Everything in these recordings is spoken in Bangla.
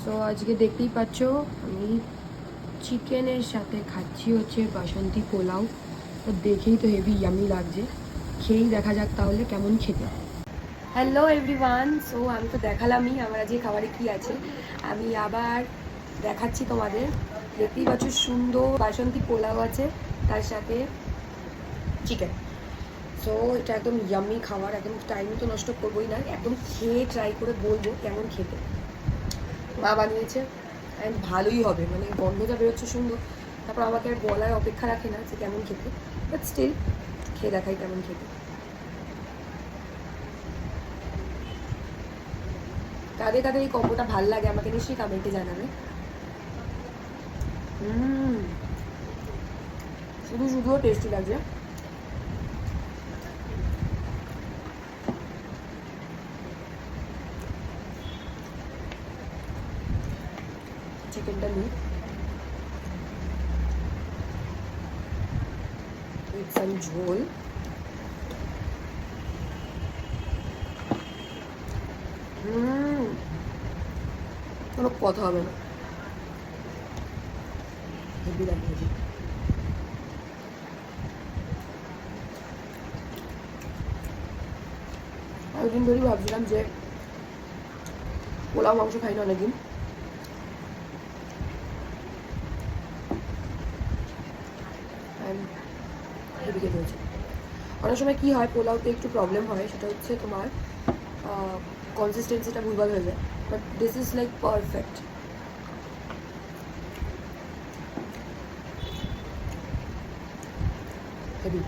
সো আজকে দেখতেই পাচ্ছ আমি চিকেনের সাথে খাচ্ছি হচ্ছে বাসন্তী পোলাও। তো দেখেই তো হেভি ইয়ামি লাগছে, খেয়েই দেখা যাক তাহলে কেমন খেতে। হ্যালো এভরিওয়ান, সো আমি তো দেখালামই আমার আজকে খাবারে কি আছে। আমি আবার দেখাচ্ছি তোমাদের। দেখতেই পাচ্ছ সুন্দর বাসন্তী পোলাও আছে, তার সাথে চিকেন। সো এটা একদম ইয়ামি খাবার, একদম টাইম তো নষ্ট করবোই না, একদম খেয়ে ট্রাই করে বলবো কেমন খেতে। মা বানিয়েছে অ্যান্ড ভালোই হবে, মানে গন্ধটা বেরোচ্ছে সুন্দর। তারপর আমাকে আর বলার অপেক্ষা রাখে না যে কেমন খেতে, বাট স্টিল খেয়ে দেখাই কেমন খেতে। কাদের কাদের এই কম্বোটা ভাল লাগে আমাকে নিশ্চয়ই কমেন্টে জানাবে। শুধু শুধুও টেস্টি লাগছে। চিকেনটা নিই উইথ সাম ঝোল। কোনো কথা হবে না, হেভি লাগে হেভি। অনেকদিন ধরেই ভাবছিলাম যে পোলাও মাংস খাই না অনেকদিন, হেভি খেতে হয়েছে। অনেক সময় কী হয় পোলাওতে একটু প্রবলেম হয়, সেটা হচ্ছে তোমার কনসিস্টেন্সিটা ভুলভাল হয়ে যায়, but this is like perfect. Heavy.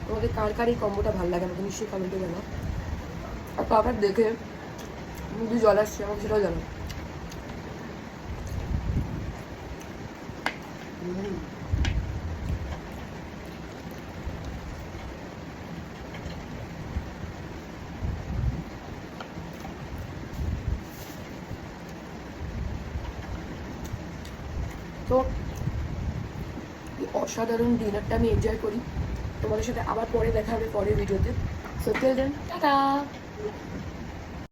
তোমাদের কার কার এই কম্বোটা ভালো লাগে আমাকে নিশ্চয়ই কমেন্টে জানাও। আর কাকার দেখে মুখে জল আসছে আমাকে সেটাও জানো। তো এই অসাধারণ ডিনারটা আমি এনজয় করি। তোমাদের সাথে আবার পরে দেখা হবে পরের ভিডিওতে। So till then tata.